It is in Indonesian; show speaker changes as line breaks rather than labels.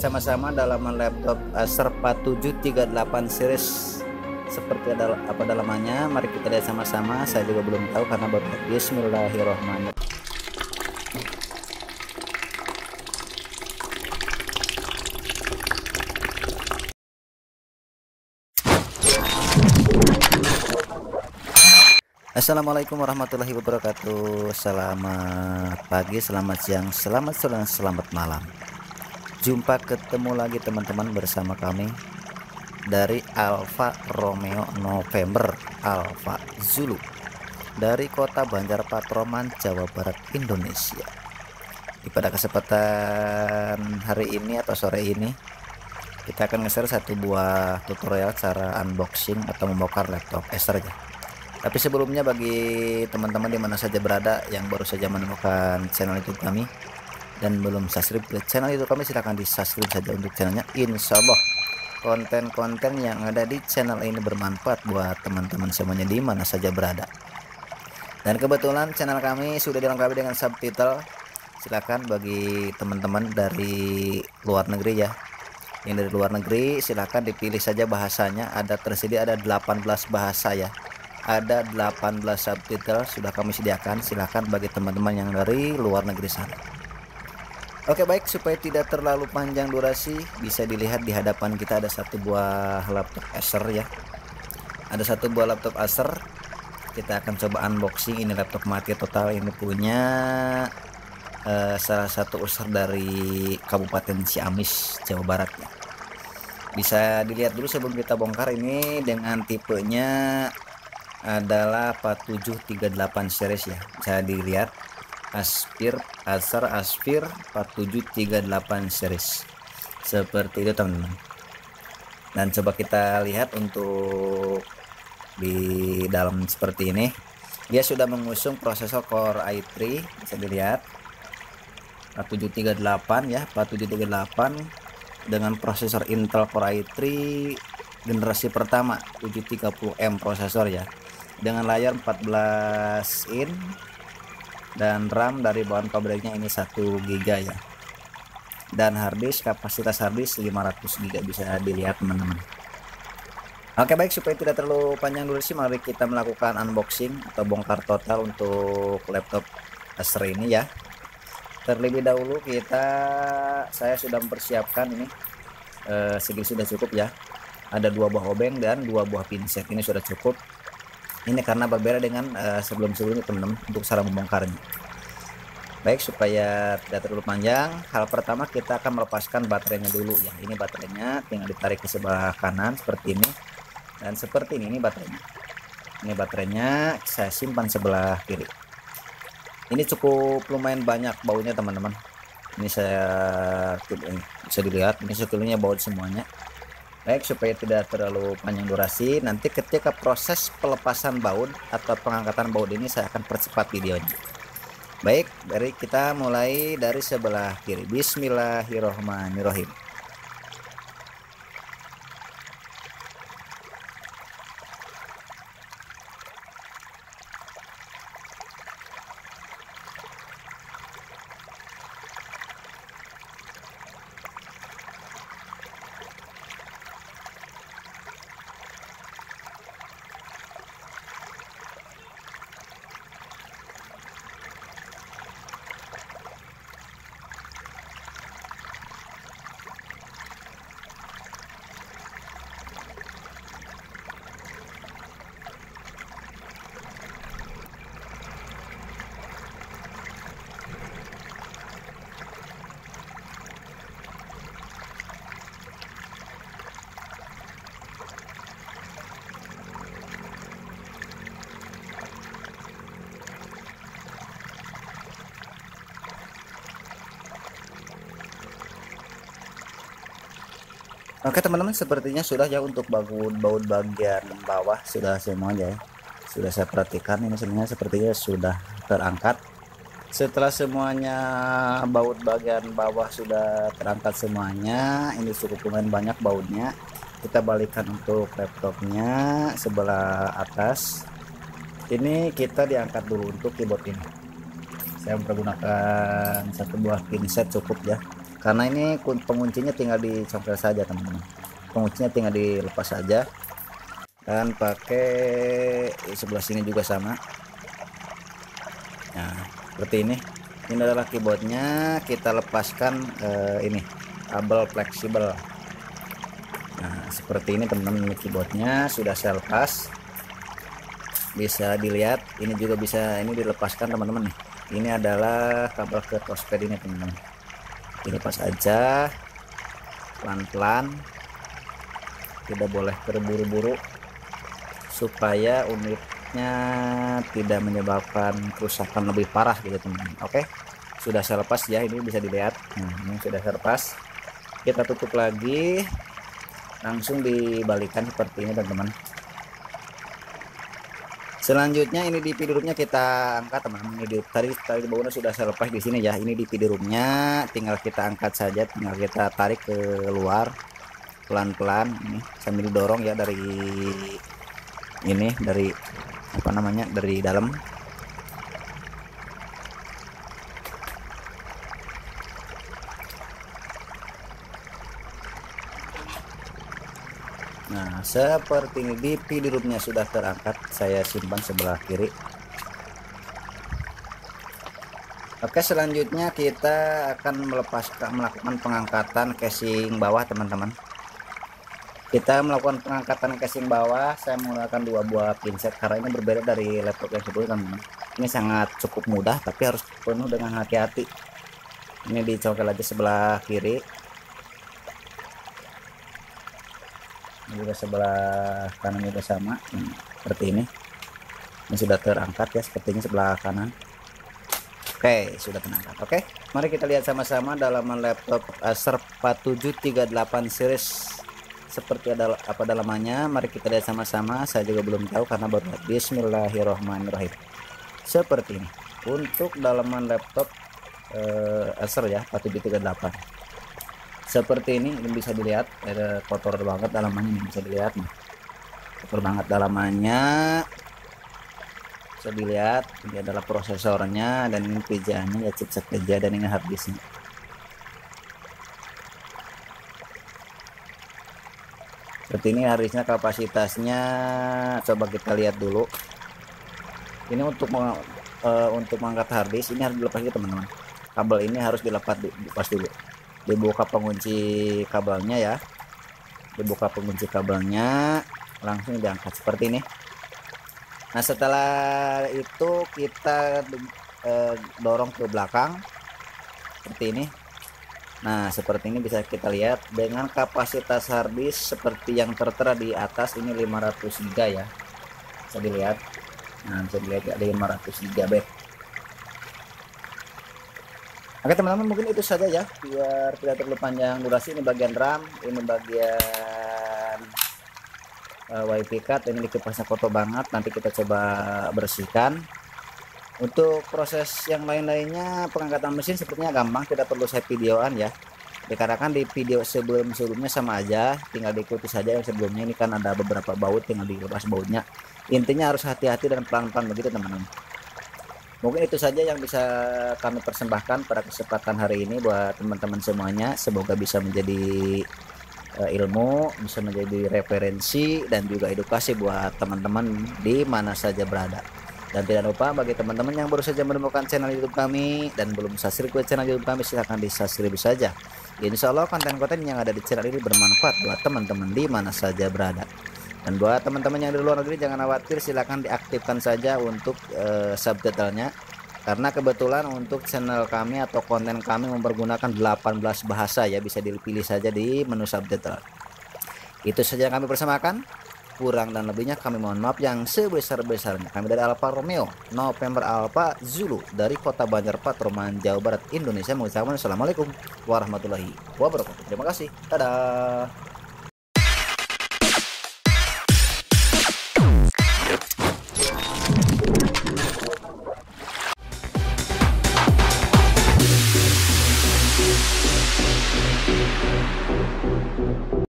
sama-sama dalam laptop Acer 4738 series. Seperti ada apa dalamannya, mari kita lihat sama-sama. Saya juga belum tahu karena baru. Bismillahirrahmanirrahim. Assalamualaikum warahmatullahi wabarakatuh. Selamat pagi, selamat siang, selamat sore, dan selamat malam. Jumpa ketemu lagi teman-teman bersama kami dari Alfa Romeo November Alfa Zulu dari kota Banjar Patroman, Jawa Barat, Indonesia. Pada kesempatan hari ini atau sore ini kita akan nge-share satu buah tutorial cara unboxing atau membongkar laptop Acer ya. Tapi sebelumnya, bagi teman-teman di mana saja berada yang baru saja menemukan channel YouTube kami dan belum subscribe ke channel YouTube kami, silahkan di subscribe saja untuk channelnya. Insya Allah konten-konten yang ada di channel ini bermanfaat buat teman-teman semuanya di mana saja berada. Dan kebetulan channel kami sudah dilengkapi dengan subtitle. Silahkan bagi teman-teman dari luar negeri ya, yang dari luar negeri silahkan dipilih saja bahasanya. Tersedia ada 18 bahasa ya, ada 18 subtitle sudah kami sediakan. Silahkan bagi teman-teman yang dari luar negeri sana. Oke, baik, supaya tidak terlalu panjang durasi, bisa dilihat di hadapan kita ada satu buah laptop Acer ya. Ada satu buah laptop Acer. Kita akan coba unboxing. Ini laptop mati total. Ini punya salah satu user dari Kabupaten Ciamis, Jawa Barat ya. Bisa dilihat dulu sebelum kita bongkar. Ini dengan tipenya adalah 4738 series ya. Bisa dilihat Acer Aspir 4738 series seperti itu teman-teman. Dan coba kita lihat untuk di dalam seperti ini. Dia sudah mengusung prosesor Core i3, bisa dilihat 4738 ya, 4738 dengan prosesor Intel Core i3 generasi pertama 730M prosesor ya, dengan layar 14 in dan RAM dari bawaan pabriknya ini 1 GB ya, dan harddisk, kapasitas harddisk 500 GB, bisa dilihat teman-teman. Oke, baik, supaya tidak terlalu panjang durasi, mari kita melakukan unboxing atau bongkar total untuk laptop Acer ini ya. Terlebih dahulu saya sudah mempersiapkan ini, segini sudah cukup ya. Ada 2 buah obeng dan 2 buah pinset, ini sudah cukup. Ini karena berbeda dengan sebelum-sebelumnya teman-teman untuk cara membongkarnya. Baik, supaya tidak terlalu panjang, hal pertama kita akan melepaskan baterainya dulu ya. Ini baterainya tinggal ditarik ke sebelah kanan seperti ini, dan seperti ini baterainya. Ini baterainya saya simpan sebelah kiri. Ini cukup lumayan banyak baunya teman-teman. Ini bisa dilihat, ini sekeliling bau semuanya. Baik, supaya tidak terlalu panjang durasi, nanti ketika proses pelepasan baut atau pengangkatan baut ini saya akan percepat videonya. Baik, kita mulai dari sebelah kiri. Bismillahirrahmanirrahim. Oke teman-teman, sepertinya sudah ya untuk baut bagian bawah sudah semuanya ya. Sudah saya perhatikan, ini sepertinya sudah terangkat. Setelah semuanya baut bagian bawah sudah terangkat semuanya, ini cukup lumayan banyak bautnya. Kita balikan untuk laptopnya sebelah atas. Ini kita diangkat dulu untuk keyboard ini. Saya mempergunakan satu buah pinset cukup ya. karena ini penguncinya tinggal dicongkel saja teman-teman, penguncinya tinggal dilepas saja. Dan pakai sebelah sini juga sama. Nah seperti ini adalah keyboardnya. Kita lepaskan ini kabel fleksibel. Nah seperti ini teman-teman, keyboardnya sudah saya lepas, bisa dilihat. Ini juga bisa ini dilepaskan teman-teman nih. Ini adalah kabel ke touchpad ini teman-teman, dilepas aja pelan-pelan, tidak boleh terburu-buru supaya unitnya tidak menyebabkan kerusakan lebih parah gitu teman-teman. Oke, sudah saya lepas ya, ini bisa dilihat. Nah ini sudah saya lepas, kita tutup lagi, langsung dibalikan seperti ini teman-teman. Selanjutnya ini di PD roomnya kita angkat teman-teman. Ini tadi baunya sudah saya lepas di sini ya. Ini di PD roomnya tinggal kita angkat saja, tinggal kita tarik ke luar pelan-pelan ini sambil didorong ya dari ini, dari apa namanya, dari dalam. Nah seperti ini, di PD roomnya sudah terangkat, saya simpan sebelah kiri. Oke, selanjutnya kita akan melakukan pengangkatan casing bawah teman-teman. Kita melakukan pengangkatan casing bawah, saya menggunakan 2 buah pinset karena ini berbeda dari laptop yang sebelumnya teman-teman. Ini sangat cukup mudah tapi harus penuh dengan hati-hati. Ini dicongkel aja sebelah kiri, ini juga sebelah kanan juga sama. Seperti ini sudah terangkat ya, sepertinya sebelah kanan. Oke, sudah terangkat. Oke, mari kita lihat sama-sama dalaman laptop Acer 4738 series seperti apa dalamannya. Mari kita lihat sama-sama. Saya juga belum tahu karena baru lihat. Bismillahirrahmanirrahim. Seperti ini untuk dalaman laptop Acer ya 4738. Seperti ini bisa dilihat, ada kotor banget dalamannya, bisa dilihat nih, kotor banget dalamannya. Bisa dilihat ini adalah prosesornya, dan ini PGA-nya ya, chipset PGA, dan ini harddisknya. Seperti ini harddisknya, kapasitasnya coba kita lihat dulu. Ini untuk mengangkat harddisk ini harus dilepas dulu teman-teman. Kabel ini harus dilepas dulu. Dibuka pengunci kabelnya ya, dibuka pengunci kabelnya, langsung diangkat seperti ini. Nah setelah itu kita dorong ke belakang seperti ini. Nah seperti ini bisa kita lihat dengan kapasitas harddisk seperti yang tertera di atas ini 500 GB ya, bisa dilihat. Nah bisa dilihat ada 500 GB. Oke teman-teman, mungkin itu saja ya, biar tidak terlalu panjang durasi. Ini bagian RAM, ini bagian WiFi card, ini dikipasnya kotor banget, nanti kita coba bersihkan. Untuk proses yang lain-lainnya pengangkatan mesin sepertinya gampang, tidak perlu saya videoan ya, dikarenakan di video sebelumnya sama aja, tinggal diikuti saja. Yang sebelumnya ini kan ada beberapa baut, tinggal dilepas bautnya. Intinya harus hati-hati dan pelan-pelan begitu teman-teman. Mungkin itu saja yang bisa kami persembahkan pada kesempatan hari ini buat teman-teman semuanya. Semoga bisa menjadi ilmu, bisa menjadi referensi dan juga edukasi buat teman-teman di mana saja berada. Dan tidak lupa bagi teman-teman yang baru saja menemukan channel YouTube kami dan belum subscribe ke channel YouTube kami, silahkan di subscribe saja. Insya Allah konten-konten yang ada di channel ini bermanfaat buat teman-teman di mana saja berada. Dan buat teman-teman yang di luar negeri jangan khawatir, silahkan diaktifkan saja untuk subtitlenya, karena kebetulan untuk channel kami atau konten kami mempergunakan 18 bahasa ya, bisa dipilih saja di menu subtitle. Itu saja yang kami persemakan. Kurang dan lebihnya kami mohon maaf yang sebesar-besarnya. Kami dari Alfa Romeo November Alpha Zulu dari Kota Banjar Patroman, Jawa Barat, Indonesia mengucapkan assalamualaikum warahmatullahi wabarakatuh. Terima kasih. Dadah.